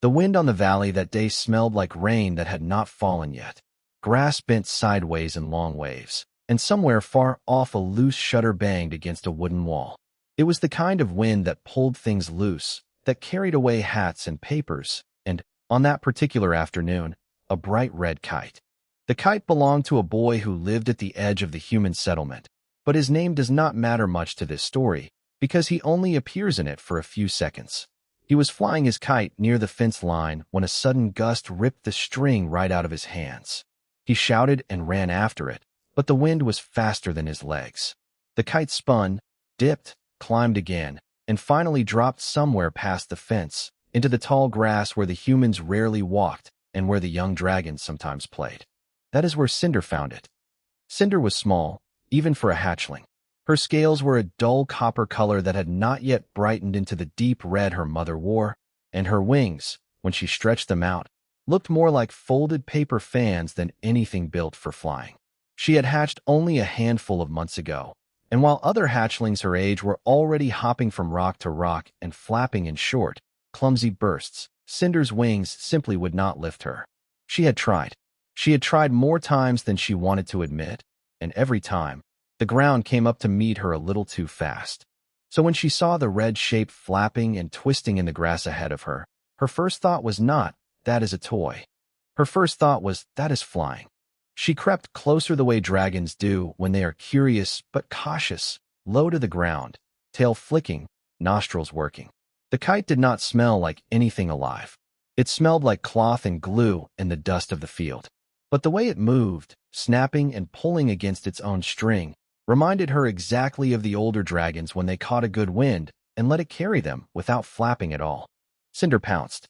The wind on the valley that day smelled like rain that had not fallen yet. Grass bent sideways in long waves, and somewhere far off a loose shutter banged against a wooden wall. It was the kind of wind that pulled things loose, that carried away hats and papers, and, on that particular afternoon, a bright red kite. The kite belonged to a boy who lived at the edge of the human settlement, but his name does not matter much to this story, because he only appears in it for a few seconds. He was flying his kite near the fence line when a sudden gust ripped the string right out of his hands. He shouted and ran after it, but the wind was faster than his legs. The kite spun, dipped, climbed again, and finally dropped somewhere past the fence, into the tall grass where the humans rarely walked and where the young dragons sometimes played. That is where Cinder found it. Cinder was small, even for a hatchling. Her scales were a dull copper color that had not yet brightened into the deep red her mother wore, and her wings, when she stretched them out, looked more like folded paper fans than anything built for flying. She had hatched only a handful of months ago, and while other hatchlings her age were already hopping from rock to rock and flapping in short, clumsy bursts, Cinder's wings simply would not lift her. She had tried. She had tried more times than she wanted to admit, and every time, the ground came up to meet her a little too fast. So when she saw the red shape flapping and twisting in the grass ahead of her, her first thought was not, "That is a toy." Her first thought was, "That is flying." She crept closer the way dragons do when they are curious but cautious, low to the ground, tail flicking, nostrils working. The kite did not smell like anything alive. It smelled like cloth and glue and the dust of the field. But the way it moved, snapping and pulling against its own string, reminded her exactly of the older dragons when they caught a good wind and let it carry them without flapping at all. Cinder pounced.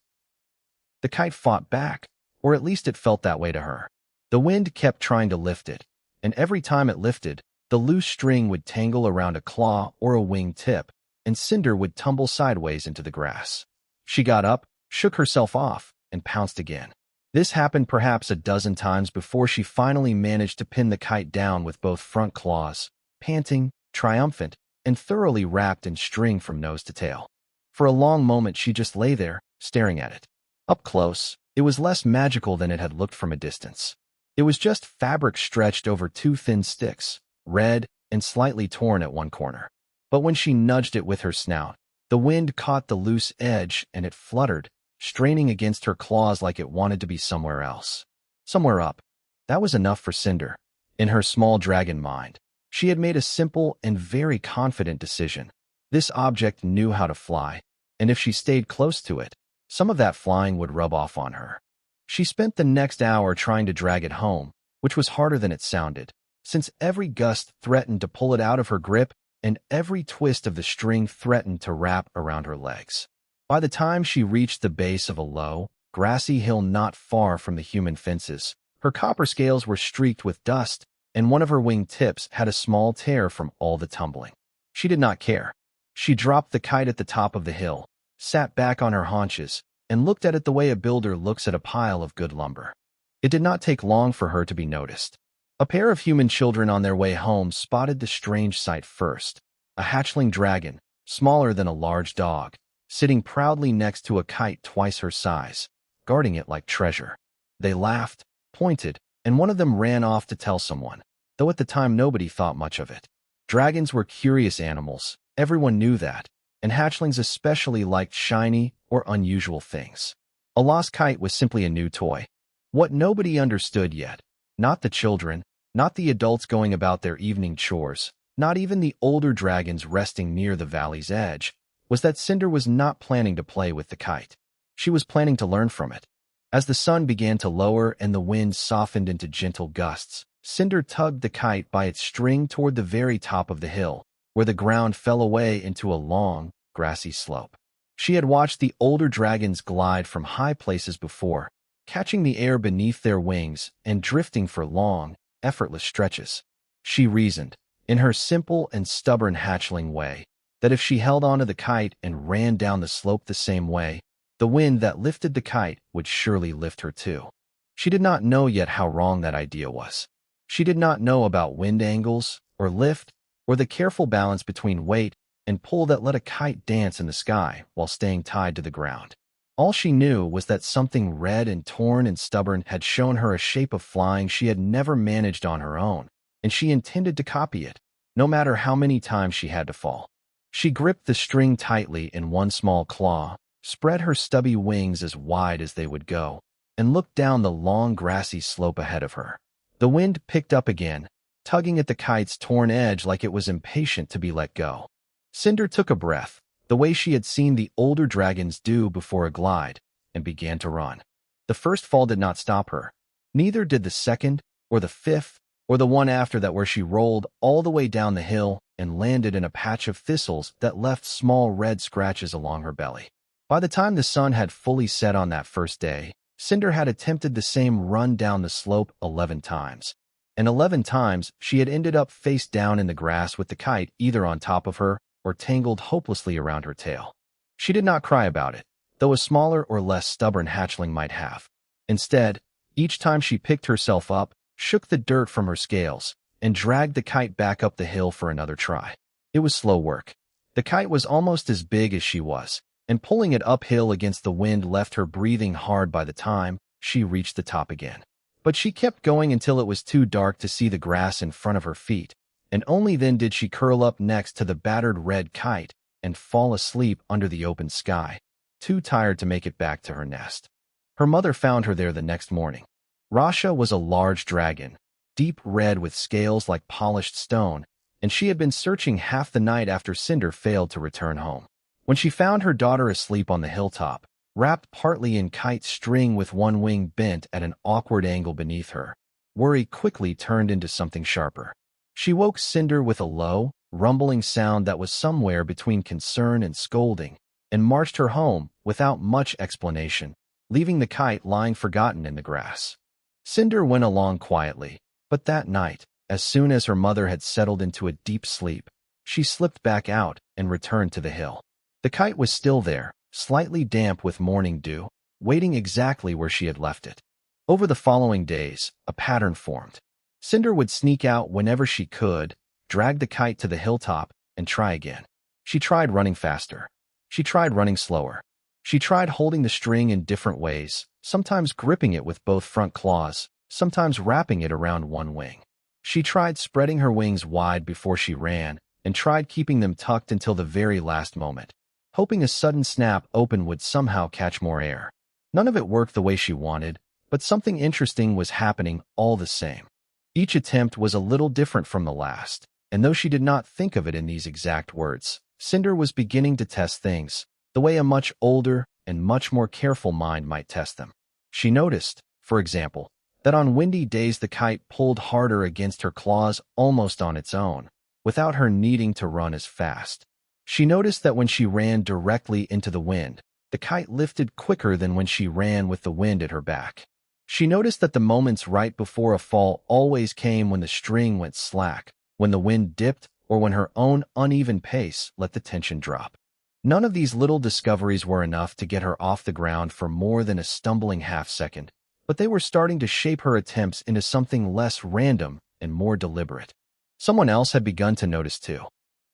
The kite fought back, or at least it felt that way to her. The wind kept trying to lift it, and every time it lifted, the loose string would tangle around a claw or a wing tip, and Cinder would tumble sideways into the grass. She got up, shook herself off, and pounced again. This happened perhaps a dozen times before she finally managed to pin the kite down with both front claws, panting, triumphant, and thoroughly wrapped in string from nose to tail. For a long moment she just lay there, staring at it. Up close, it was less magical than it had looked from a distance. It was just fabric stretched over two thin sticks, red and slightly torn at one corner. But when she nudged it with her snout, the wind caught the loose edge and it fluttered, straining against her claws like it wanted to be somewhere else. Somewhere up. That was enough for Cinder. In her small dragon mind, she had made a simple and very confident decision. This object knew how to fly, and if she stayed close to it, some of that flying would rub off on her. She spent the next hour trying to drag it home, which was harder than it sounded, since every gust threatened to pull it out of her grip and every twist of the string threatened to wrap around her legs. By the time she reached the base of a low, grassy hill not far from the human fences, her copper scales were streaked with dust, and one of her wing tips had a small tear from all the tumbling. She did not care. She dropped the kite at the top of the hill, sat back on her haunches, and looked at it the way a builder looks at a pile of good lumber. It did not take long for her to be noticed. A pair of human children on their way home spotted the strange sight first. A hatchling dragon, smaller than a large dog, sitting proudly next to a kite twice her size, guarding it like treasure. They laughed, pointed, and one of them ran off to tell someone, though at the time nobody thought much of it. Dragons were curious animals, everyone knew that, and hatchlings especially liked shiny or unusual things. A lost kite was simply a new toy. What nobody understood yet, not the children, not the adults going about their evening chores, not even the older dragons resting near the valley's edge, was that Cinder was not planning to play with the kite. She was planning to learn from it. As the sun began to lower and the wind softened into gentle gusts, Cinder tugged the kite by its string toward the very top of the hill, where the ground fell away into a long, grassy slope. She had watched the older dragons glide from high places before, catching the air beneath their wings and drifting for long, effortless stretches. She reasoned, in her simple and stubborn hatchling way, that if she held onto the kite and ran down the slope the same way, the wind that lifted the kite would surely lift her too. She did not know yet how wrong that idea was. She did not know about wind angles, or lift, or the careful balance between weight and pull that let a kite dance in the sky while staying tied to the ground. All she knew was that something red and torn and stubborn had shown her a shape of flying she had never managed on her own, and she intended to copy it, no matter how many times she had to fall. She gripped the string tightly in one small claw, spread her stubby wings as wide as they would go, and looked down the long grassy slope ahead of her. The wind picked up again, tugging at the kite's torn edge like it was impatient to be let go. Cinder took a breath, the way she had seen the older dragons do before a glide, and began to run. The first fall did not stop her. Neither did the second, or the fifth, or the one after that, where she rolled all the way down the hill and landed in a patch of thistles that left small red scratches along her belly. By the time the sun had fully set on that first day, Cinder had attempted the same run down the slope 11 times. And 11 times she had ended up face down in the grass with the kite either on top of her or tangled hopelessly around her tail. She did not cry about it, though a smaller or less stubborn hatchling might have. Instead, each time she picked herself up, shook the dirt from her scales, and dragged the kite back up the hill for another try. It was slow work. The kite was almost as big as she was, and pulling it uphill against the wind left her breathing hard by the time she reached the top again. But she kept going until it was too dark to see the grass in front of her feet, and only then did she curl up next to the battered red kite and fall asleep under the open sky, too tired to make it back to her nest. Her mother found her there the next morning. Rasha was a large dragon, deep red with scales like polished stone, and she had been searching half the night after Cinder failed to return home. When she found her daughter asleep on the hilltop, wrapped partly in kite string with one wing bent at an awkward angle beneath her, worry quickly turned into something sharper. She woke Cinder with a low, rumbling sound that was somewhere between concern and scolding, and marched her home without much explanation, leaving the kite lying forgotten in the grass. Cinder went along quietly, but that night, as soon as her mother had settled into a deep sleep, she slipped back out and returned to the hill. The kite was still there, slightly damp with morning dew, waiting exactly where she had left it. Over the following days, a pattern formed. Cinder would sneak out whenever she could, drag the kite to the hilltop, and try again. She tried running faster. She tried running slower. She tried holding the string in different ways, sometimes gripping it with both front claws, sometimes wrapping it around one wing. She tried spreading her wings wide before she ran, and tried keeping them tucked until the very last moment, hoping a sudden snap open would somehow catch more air. None of it worked the way she wanted, but something interesting was happening all the same. Each attempt was a little different from the last, and though she did not think of it in these exact words, Cinder was beginning to test things, the way a much older and much more careful mind might test them. She noticed, for example, that on windy days the kite pulled harder against her claws almost on its own, without her needing to run as fast. She noticed that when she ran directly into the wind, the kite lifted quicker than when she ran with the wind at her back. She noticed that the moments right before a fall always came when the string went slack, when the wind dipped, or when her own uneven pace let the tension drop. None of these little discoveries were enough to get her off the ground for more than a stumbling half-second, but they were starting to shape her attempts into something less random and more deliberate. Someone else had begun to notice too.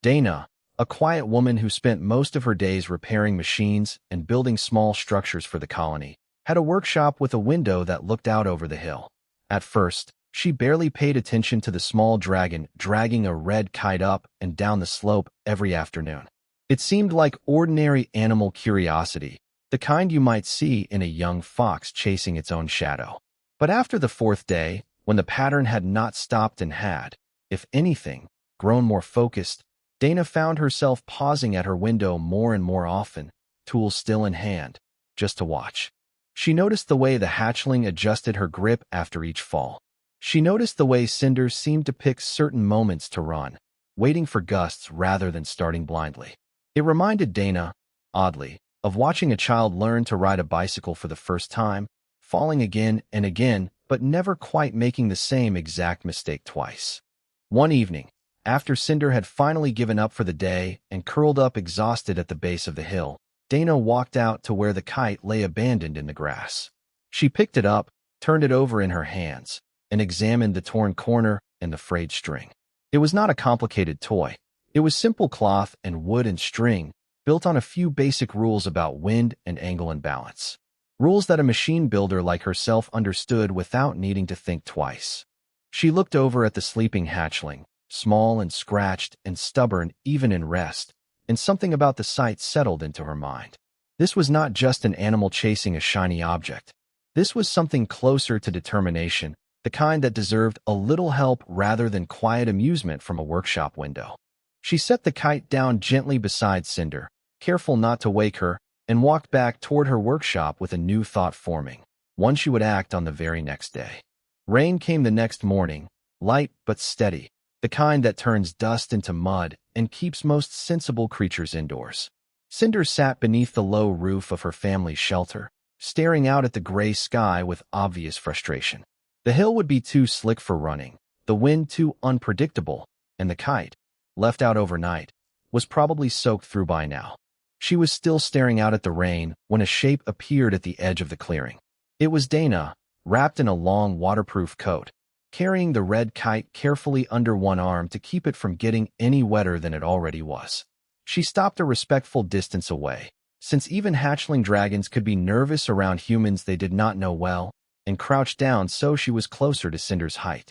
Dana, a quiet woman who spent most of her days repairing machines and building small structures for the colony, had a workshop with a window that looked out over the hill. At first, she barely paid attention to the small dragon dragging a red kite up and down the slope every afternoon. It seemed like ordinary animal curiosity, the kind you might see in a young fox chasing its own shadow. But after the fourth day, when the pattern had not stopped and had, if anything, grown more focused, Dana found herself pausing at her window more and more often, tools still in hand, just to watch. She noticed the way the hatchling adjusted her grip after each fall. She noticed the way Cinder seemed to pick certain moments to run, waiting for gusts rather than starting blindly. It reminded Dana, oddly, of watching a child learn to ride a bicycle for the first time, falling again and again, but never quite making the same exact mistake twice. One evening, after Cinder had finally given up for the day and curled up exhausted at the base of the hill, Dana walked out to where the kite lay abandoned in the grass. She picked it up, turned it over in her hands, and examined the torn corner and the frayed string. It was not a complicated toy. It was simple cloth and wood and string, built on a few basic rules about wind and angle and balance. Rules that a machine builder like herself understood without needing to think twice. She looked over at the sleeping hatchling, small and scratched and stubborn even in rest, and something about the sight settled into her mind. This was not just an animal chasing a shiny object. This was something closer to determination, the kind that deserved a little help rather than quiet amusement from a workshop window. She set the kite down gently beside Cinder, careful not to wake her, and walked back toward her workshop with a new thought forming, one she would act on the very next day. Rain came the next morning, light but steady, the kind that turns dust into mud and keeps most sensible creatures indoors. Cinder sat beneath the low roof of her family's shelter, staring out at the gray sky with obvious frustration. The hill would be too slick for running, the wind too unpredictable, and the kite, left out overnight, was probably soaked through by now. She was still staring out at the rain when a shape appeared at the edge of the clearing. It was Dana, wrapped in a long waterproof coat, carrying the red kite carefully under one arm to keep it from getting any wetter than it already was. She stopped a respectful distance away, since even hatchling dragons could be nervous around humans they did not know well, and crouched down so she was closer to Cinder's height.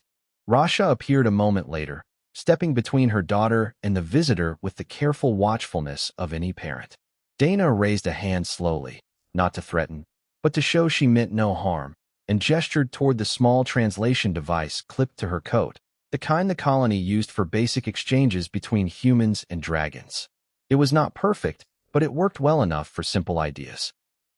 Rasha appeared a moment later, stepping between her daughter and the visitor with the careful watchfulness of any parent. Dana raised a hand slowly, not to threaten, but to show she meant no harm, and gestured toward the small translation device clipped to her coat, the kind the colony used for basic exchanges between humans and dragons. It was not perfect, but it worked well enough for simple ideas.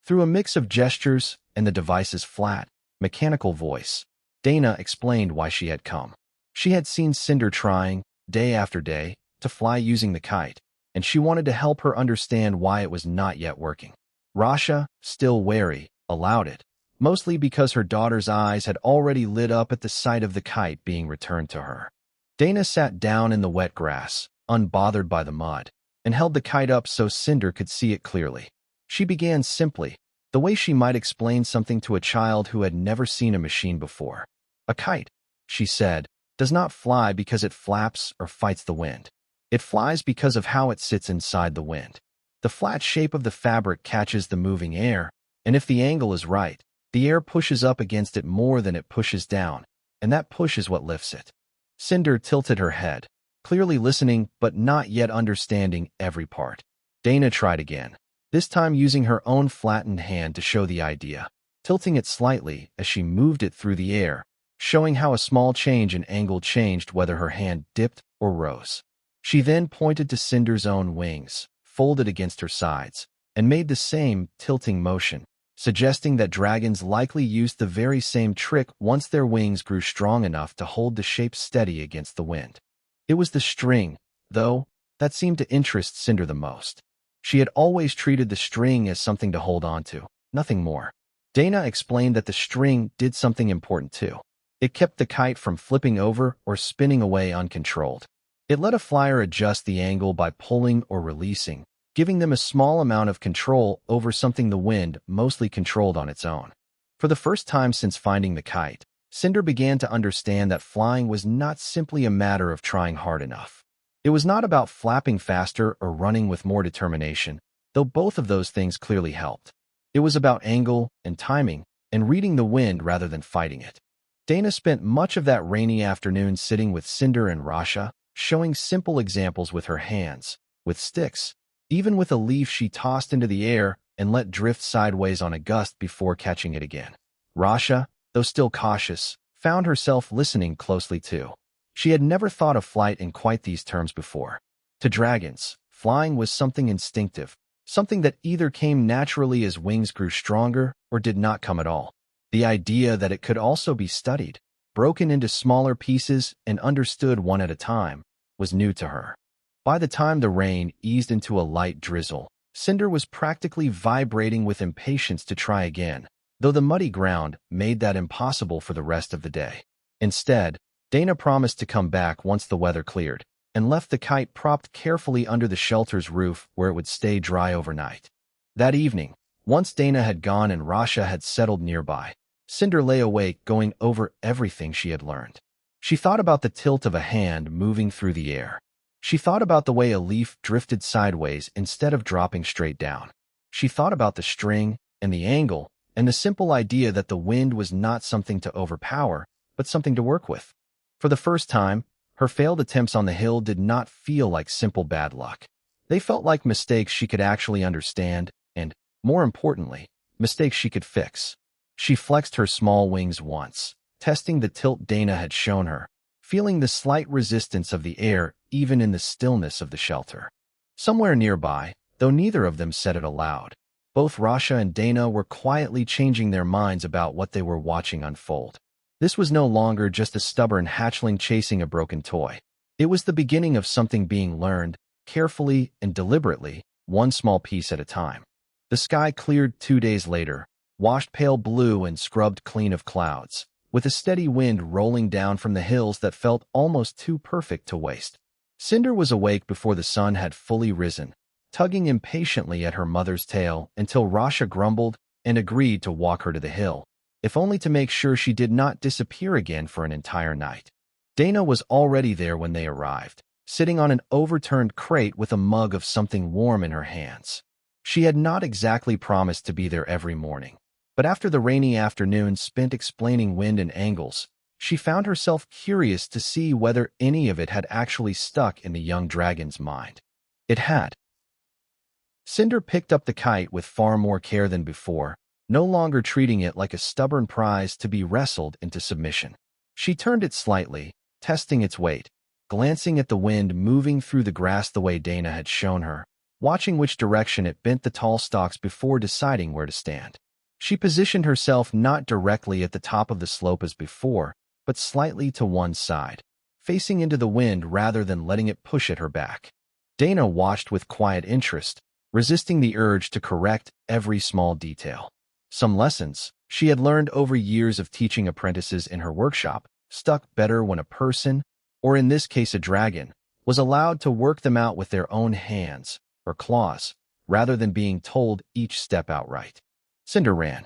Through a mix of gestures and the device's flat, mechanical voice, Dana explained why she had come. She had seen Cinder trying, day after day, to fly using the kite, and she wanted to help her understand why it was not yet working. Rasha, still wary, allowed it, mostly because her daughter's eyes had already lit up at the sight of the kite being returned to her. Dana sat down in the wet grass, unbothered by the mud, and held the kite up so Cinder could see it clearly. She began simply, the way she might explain something to a child who had never seen a machine before. A kite, she said, does not fly because it flaps or fights the wind. It flies because of how it sits inside the wind. The flat shape of the fabric catches the moving air, and if the angle is right, the air pushes up against it more than it pushes down, and that push is what lifts it. Cinder tilted her head, clearly listening but not yet understanding every part. Dana tried again, this time using her own flattened hand to show the idea, tilting it slightly as she moved it through the air, showing how a small change in angle changed whether her hand dipped or rose. She then pointed to Cinder's own wings, folded against her sides, and made the same tilting motion, suggesting that dragons likely used the very same trick once their wings grew strong enough to hold the shape steady against the wind. It was the string, though, that seemed to interest Cinder the most. She had always treated the string as something to hold on to, nothing more. Dana explained that the string did something important too. It kept the kite from flipping over or spinning away uncontrolled. It let a flyer adjust the angle by pulling or releasing, giving them a small amount of control over something the wind mostly controlled on its own. For the first time since finding the kite, Cinder began to understand that flying was not simply a matter of trying hard enough. It was not about flapping faster or running with more determination, though both of those things clearly helped. It was about angle and timing and reading the wind rather than fighting it. Dana spent much of that rainy afternoon sitting with Cinder and Rasha, showing simple examples with her hands, with sticks, even with a leaf she tossed into the air and let drift sideways on a gust before catching it again. Rasha, though still cautious, found herself listening closely too. She had never thought of flight in quite these terms before. To dragons, flying was something instinctive, something that either came naturally as wings grew stronger or did not come at all. The idea that it could also be studied, broken into smaller pieces and understood one at a time, was new to her. By the time the rain eased into a light drizzle, Cinder was practically vibrating with impatience to try again, though the muddy ground made that impossible for the rest of the day. Instead, Dana promised to come back once the weather cleared, and left the kite propped carefully under the shelter's roof where it would stay dry overnight. That evening, once Dana had gone and Rasha had settled nearby, Cinder lay awake going over everything she had learned. She thought about the tilt of a hand moving through the air. She thought about the way a leaf drifted sideways instead of dropping straight down. She thought about the string and the angle and the simple idea that the wind was not something to overpower, but something to work with. For the first time, her failed attempts on the hill did not feel like simple bad luck. They felt like mistakes she could actually understand and, more importantly, mistakes she could fix. She flexed her small wings once, testing the tilt Dana had shown her, feeling the slight resistance of the air even in the stillness of the shelter. Somewhere nearby, though neither of them said it aloud, both Rasha and Dana were quietly changing their minds about what they were watching unfold. This was no longer just a stubborn hatchling chasing a broken toy. It was the beginning of something being learned, carefully and deliberately, one small piece at a time. The sky cleared 2 days later, washed pale blue and scrubbed clean of clouds, with a steady wind rolling down from the hills that felt almost too perfect to waste. Cinder was awake before the sun had fully risen, tugging impatiently at her mother's tail until Rasha grumbled and agreed to walk her to the hill, if only to make sure she did not disappear again for an entire night. Dana was already there when they arrived, sitting on an overturned crate with a mug of something warm in her hands. She had not exactly promised to be there every morning, but after the rainy afternoon spent explaining wind and angles, she found herself curious to see whether any of it had actually stuck in the young dragon's mind. It had. Cinder picked up the kite with far more care than before, no longer treating it like a stubborn prize to be wrestled into submission. She turned it slightly, testing its weight, glancing at the wind moving through the grass the way Dana had shown her, watching which direction it bent the tall stalks before deciding where to stand. She positioned herself not directly at the top of the slope as before, but slightly to one side, facing into the wind rather than letting it push at her back. Dana watched with quiet interest, resisting the urge to correct every small detail. Some lessons she had learned over years of teaching apprentices in her workshop stuck better when a person, or in this case a dragon, was allowed to work them out with their own hands or claws, rather than being told each step outright. Cinder ran.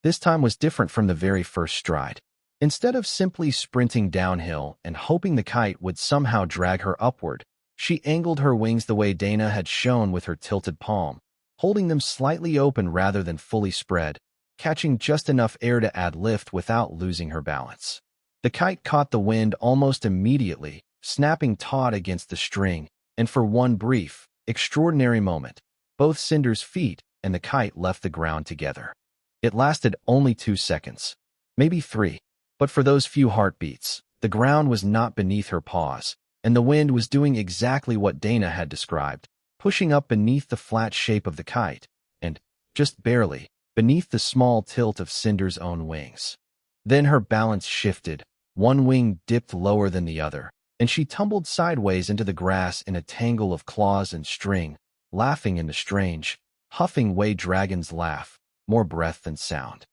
This time was different from the very first stride. Instead of simply sprinting downhill and hoping the kite would somehow drag her upward, she angled her wings the way Dana had shown with her tilted palm, holding them slightly open rather than fully spread, catching just enough air to add lift without losing her balance. The kite caught the wind almost immediately, snapping taut against the string, and for one brief, extraordinary moment, both Cinder's feet and the kite left the ground together. It lasted only 2 seconds, maybe 3, but for those few heartbeats, the ground was not beneath her paws, and the wind was doing exactly what Dana had described, pushing up beneath the flat shape of the kite, and, just barely, beneath the small tilt of Cinder's own wings. Then her balance shifted, one wing dipped lower than the other, and she tumbled sideways into the grass in a tangle of claws and string, laughing in the strange, huffing way dragons laugh, more breath than sound.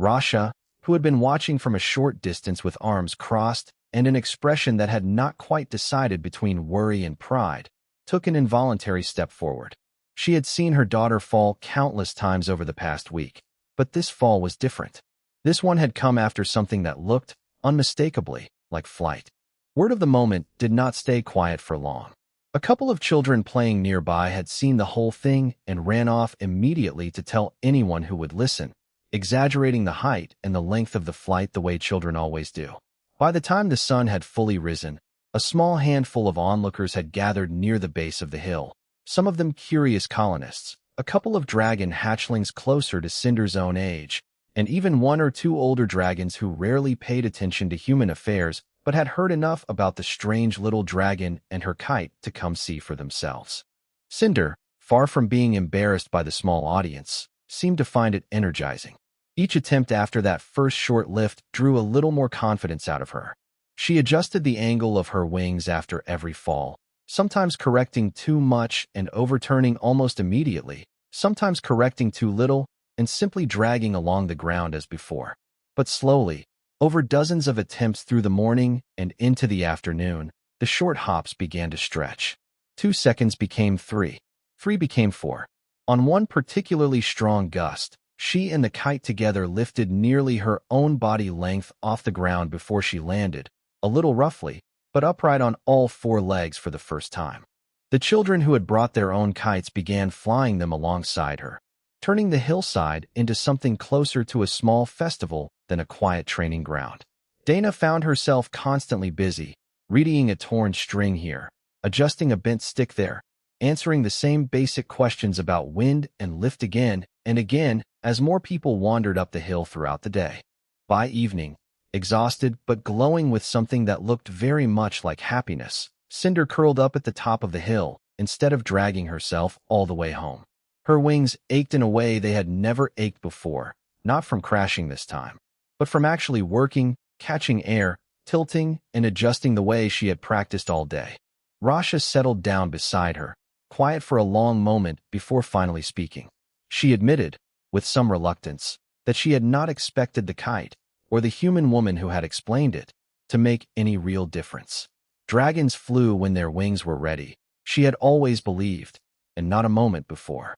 Rasha, who had been watching from a short distance with arms crossed and an expression that had not quite decided between worry and pride, took an involuntary step forward. She had seen her daughter fall countless times over the past week, but this fall was different. This one had come after something that looked, unmistakably, like flight. Word of the moment did not stay quiet for long. A couple of children playing nearby had seen the whole thing and ran off immediately to tell anyone who would listen, exaggerating the height and the length of the flight the way children always do. By the time the sun had fully risen, a small handful of onlookers had gathered near the base of the hill, some of them curious colonists, a couple of dragon hatchlings closer to Cinder's own age, and even 1 or 2 older dragons who rarely paid attention to human affairs but had heard enough about the strange little dragon and her kite to come see for themselves. Cinder, far from being embarrassed by the small audience, seemed to find it energizing. Each attempt after that first short lift drew a little more confidence out of her. She adjusted the angle of her wings after every fall, sometimes correcting too much and overturning almost immediately, sometimes correcting too little and simply dragging along the ground as before. But slowly, over dozens of attempts through the morning and into the afternoon, the short hops began to stretch. 2 seconds became 3. 3 became 4. On one particularly strong gust, she and the kite together lifted nearly her own body length off the ground before she landed, a little roughly, but upright on all four legs for the first time. The children who had brought their own kites began flying them alongside her, turning the hillside into something closer to a small festival than a quiet training ground. Dana found herself constantly busy, readying a torn string here, adjusting a bent stick there, answering the same basic questions about wind and lift again and again as more people wandered up the hill throughout the day. By evening, exhausted but glowing with something that looked very much like happiness, Cinder curled up at the top of the hill instead of dragging herself all the way home. Her wings ached in a way they had never ached before, not from crashing this time, but from actually working, catching air, tilting, and adjusting the way she had practiced all day. Rasha settled down beside her, quiet for a long moment before finally speaking. She admitted, with some reluctance, that she had not expected the kite, or the human woman who had explained it, to make any real difference. Dragons flew when their wings were ready, she had always believed, and not a moment before.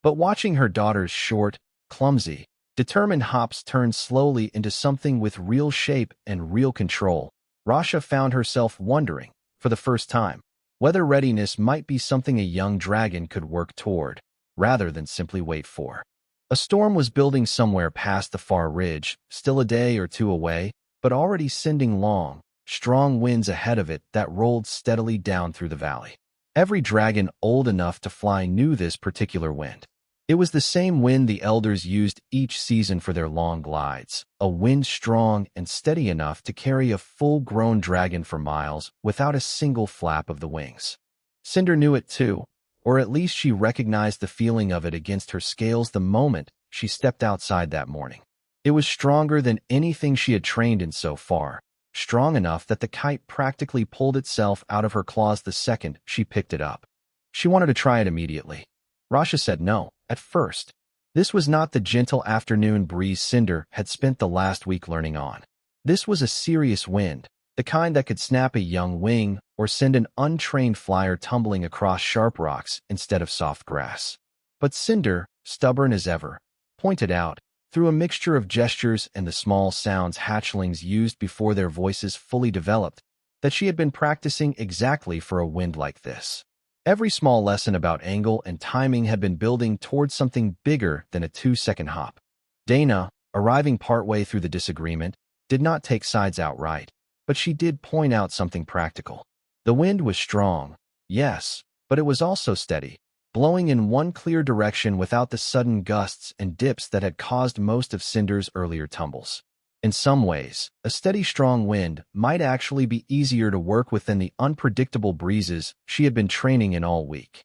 But watching her daughter's short, clumsy, determined hops turn slowly into something with real shape and real control, Rasha found herself wondering, for the first time, whether readiness might be something a young dragon could work toward, rather than simply wait for. A storm was building somewhere past the far ridge, still a day or two away, but already sending long, strong winds ahead of it that rolled steadily down through the valley. Every dragon old enough to fly knew this particular wind. It was the same wind the elders used each season for their long glides, a wind strong and steady enough to carry a full-grown dragon for miles without a single flap of the wings. Cinder knew it too, or at least she recognized the feeling of it against her scales the moment she stepped outside that morning. It was stronger than anything she had trained in so far, strong enough that the kite practically pulled itself out of her claws the second she picked it up. She wanted to try it immediately. Rasha said no, at first. This was not the gentle afternoon breeze Cinder had spent the last week learning on. This was a serious wind, the kind that could snap a young wing or send an untrained flyer tumbling across sharp rocks instead of soft grass. But Cinder, stubborn as ever, pointed out, through a mixture of gestures and the small sounds hatchlings used before their voices fully developed, that she had been practicing exactly for a wind like this. Every small lesson about angle and timing had been building towards something bigger than a 2-second hop. Dana, arriving partway through the disagreement, did not take sides outright, but she did point out something practical. The wind was strong, yes, but it was also steady, blowing in one clear direction without the sudden gusts and dips that had caused most of Cinder's earlier tumbles. In some ways, a steady strong wind might actually be easier to work with than the unpredictable breezes she had been training in all week.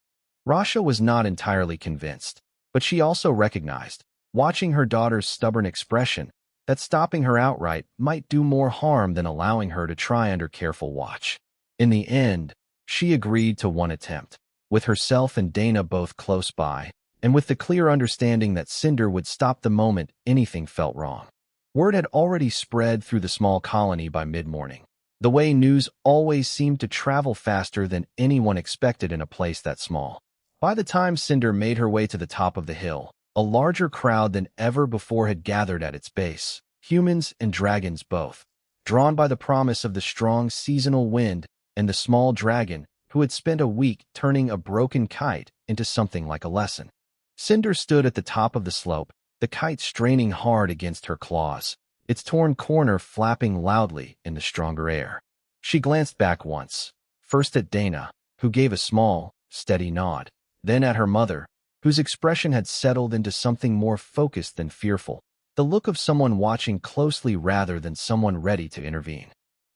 Rasha was not entirely convinced, but she also recognized, watching her daughter's stubborn expression, that stopping her outright might do more harm than allowing her to try under careful watch. In the end, she agreed to one attempt, with herself and Dana both close by, and with the clear understanding that Cinder would stop the moment anything felt wrong. Word had already spread through the small colony by mid-morning, the way news always seemed to travel faster than anyone expected in a place that small. By the time Cinder made her way to the top of the hill, a larger crowd than ever before had gathered at its base, humans and dragons both, drawn by the promise of the strong seasonal wind and the small dragon who had spent a week turning a broken kite into something like a lesson. Cinder stood at the top of the slope, the kite straining hard against her claws, its torn corner flapping loudly in the stronger air. She glanced back once, first at Dana, who gave a small, steady nod, then at her mother, whose expression had settled into something more focused than fearful, the look of someone watching closely rather than someone ready to intervene.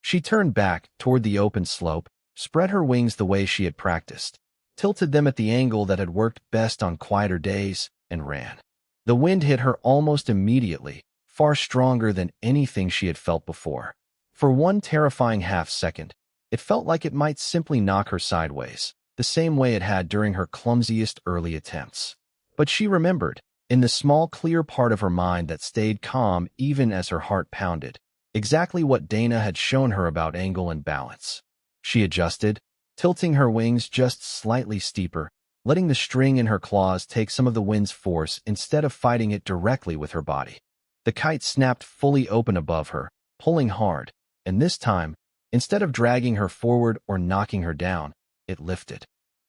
She turned back toward the open slope, spread her wings the way she had practiced, tilted them at the angle that had worked best on quieter days, and ran. The wind hit her almost immediately, far stronger than anything she had felt before. For one terrifying half-second, it felt like it might simply knock her sideways, the same way it had during her clumsiest early attempts. But she remembered, in the small clear part of her mind that stayed calm even as her heart pounded, exactly what Dana had shown her about angle and balance. She adjusted, tilting her wings just slightly steeper, letting the string in her claws take some of the wind's force instead of fighting it directly with her body. The kite snapped fully open above her, pulling hard, and this time, Instead of dragging her forward or knocking her down, it lifted.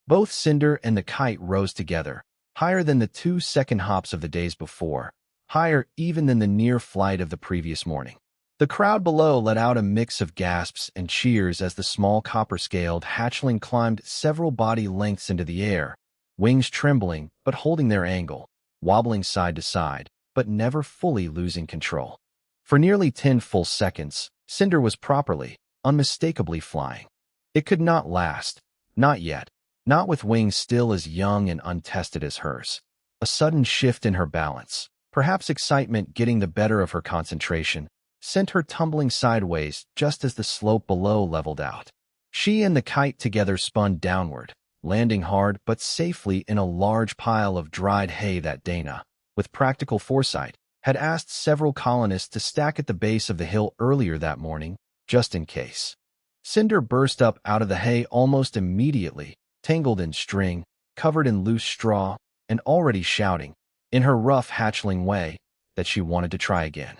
Both Cinder and the kite rose together, higher than the 2-second hops of the days before, higher even than the near flight of the previous morning. The crowd below let out a mix of gasps and cheers as the small copper-scaled hatchling climbed several body lengths into the air, wings trembling but holding their angle, wobbling side to side, but never fully losing control. For nearly 10 full seconds, Cinder was properly, unmistakably flying. It could not last, not yet, not with wings still as young and untested as hers. A sudden shift in her balance, perhaps excitement getting the better of her concentration, sent her tumbling sideways just as the slope below leveled out. She and the kite together spun downward, landing hard but safely in a large pile of dried hay that Dana, with practical foresight, had asked several colonists to stack at the base of the hill earlier that morning, just in case. Cinder burst up out of the hay almost immediately, tangled in string, covered in loose straw, and already shouting, in her rough hatchling way, that she wanted to try again.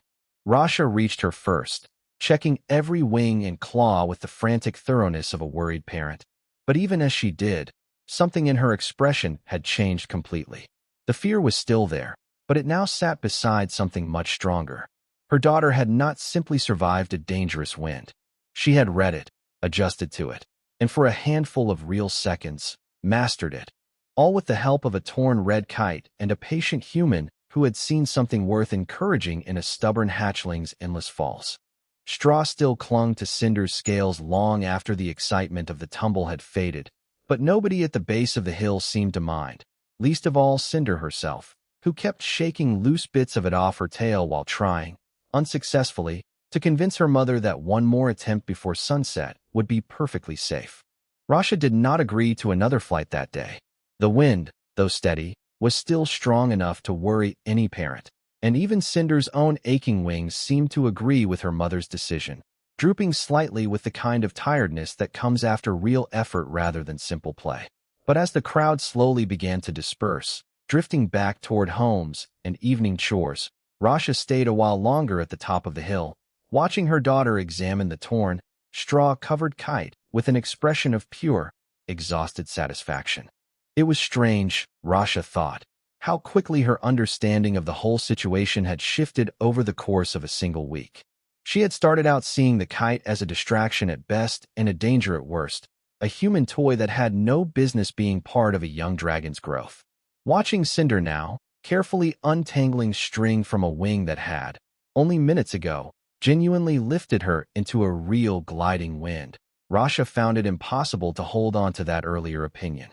Rasha reached her first, checking every wing and claw with the frantic thoroughness of a worried parent. But even as she did, something in her expression had changed completely. The fear was still there, but it now sat beside something much stronger. Her daughter had not simply survived a dangerous wind. She had read it, adjusted to it, and for a handful of real seconds, mastered it, all with the help of a torn red kite and a patient human who had seen something worth encouraging in a stubborn hatchling's endless falls. Straw still clung to Cinder's scales long after the excitement of the tumble had faded, but nobody at the base of the hill seemed to mind, least of all Cinder herself, who kept shaking loose bits of it off her tail while trying, unsuccessfully, to convince her mother that one more attempt before sunset would be perfectly safe. Rasha did not agree to another flight that day. The wind, though steady, was still strong enough to worry any parent, and even Cinder's own aching wings seemed to agree with her mother's decision, drooping slightly with the kind of tiredness that comes after real effort rather than simple play. But as the crowd slowly began to disperse, drifting back toward homes and evening chores, Rasha stayed a while longer at the top of the hill, watching her daughter examine the torn, straw-covered kite with an expression of pure, exhausted satisfaction. It was strange, Rasha thought, how quickly her understanding of the whole situation had shifted over the course of a single week. She had started out seeing the kite as a distraction at best and a danger at worst, a human toy that had no business being part of a young dragon's growth. Watching Cinder now, carefully untangling string from a wing that had, only minutes ago, genuinely lifted her into a real gliding wind, Rasha found it impossible to hold on to that earlier opinion.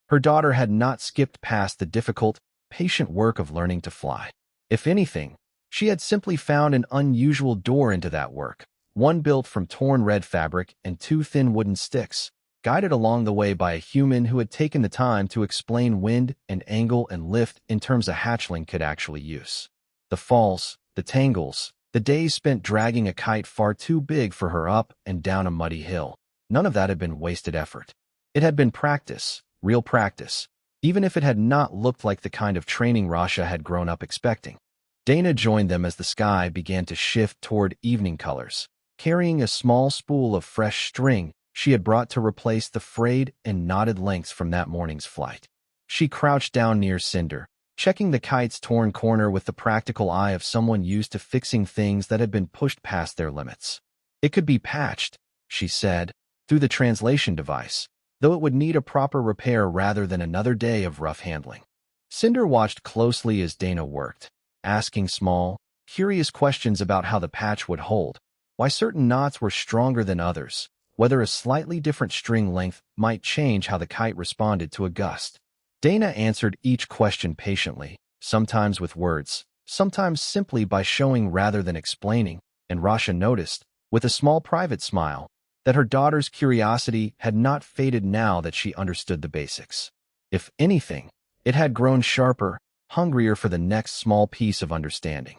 Her daughter had not skipped past the difficult, patient work of learning to fly. If anything, she had simply found an unusual door into that work, one built from torn red fabric and 2 thin wooden sticks, guided along the way by a human who had taken the time to explain wind and angle and lift in terms a hatchling could actually use. The falls, the tangles, the days spent dragging a kite far too big for her up and down a muddy hill, none of that had been wasted effort. It had been practice, real practice, even if it had not looked like the kind of training Rasha had grown up expecting. Dana joined them as the sky began to shift toward evening colors, carrying a small spool of fresh string she had brought to replace the frayed and knotted lengths from that morning's flight. She crouched down near Cinder, checking the kite's torn corner with the practical eye of someone used to fixing things that had been pushed past their limits. It could be patched, she said, through the translation device, though it would need a proper repair rather than another day of rough handling. Cinder watched closely as Dana worked, asking small, curious questions about how the patch would hold, why certain knots were stronger than others, whether a slightly different string length might change how the kite responded to a gust. Dana answered each question patiently, sometimes with words, sometimes simply by showing rather than explaining, and Rasha noticed, with a small private smile, that her daughter's curiosity had not faded now that she understood the basics. If anything, it had grown sharper, hungrier for the next small piece of understanding.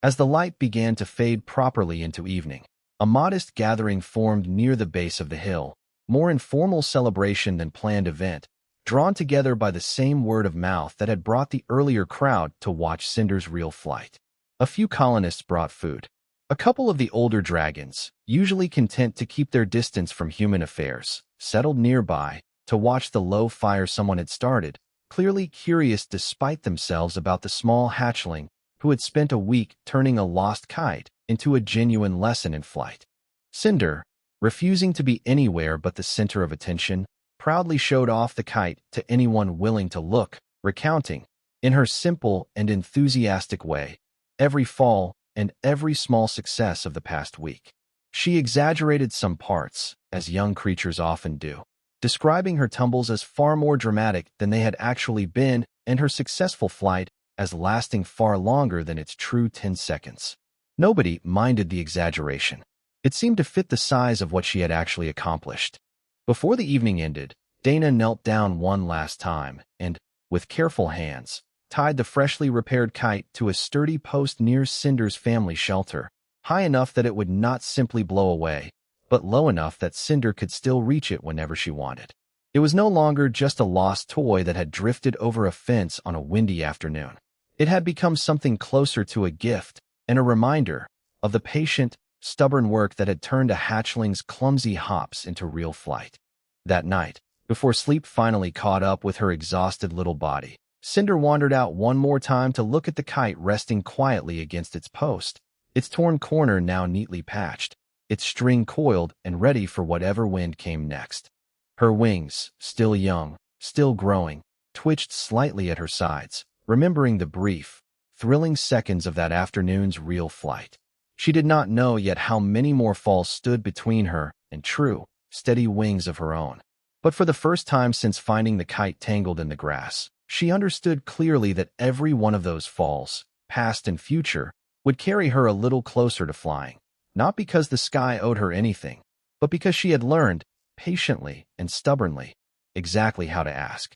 As the light began to fade properly into evening, a modest gathering formed near the base of the hill, more informal celebration than planned event, drawn together by the same word of mouth that had brought the earlier crowd to watch Cinder's real flight. A few colonists brought food. A couple of the older dragons, usually content to keep their distance from human affairs, settled nearby to watch the low fire someone had started, clearly curious despite themselves about the small hatchling who had spent a week turning a lost kite into a genuine lesson in flight. Cinder, refusing to be anywhere but the center of attention, proudly showed off the kite to anyone willing to look, recounting, in her simple and enthusiastic way, every fall and every small success of the past week. She exaggerated some parts, as young creatures often do, describing her tumbles as far more dramatic than they had actually been and her successful flight as lasting far longer than its true 10 seconds. Nobody minded the exaggeration. It seemed to fit the size of what she had actually accomplished. Before the evening ended, Dana knelt down one last time and, with careful hands, tied the freshly repaired kite to a sturdy post near Cinder's family shelter, high enough that it would not simply blow away, but low enough that Cinder could still reach it whenever she wanted. It was no longer just a lost toy that had drifted over a fence on a windy afternoon. It had become something closer to a gift and a reminder of the patient, stubborn work that had turned a hatchling's clumsy hops into real flight. That night, before sleep finally caught up with her exhausted little body, Cinder wandered out one more time to look at the kite resting quietly against its post, its torn corner now neatly patched, its string coiled and ready for whatever wind came next. Her wings, still young, still growing, twitched slightly at her sides, remembering the brief, thrilling seconds of that afternoon's real flight. She did not know yet how many more falls stood between her and true, steady wings of her own. But for the first time since finding the kite tangled in the grass, she understood clearly that every one of those falls, past and future, would carry her a little closer to flying, not because the sky owed her anything, but because she had learned, patiently and stubbornly, exactly how to ask.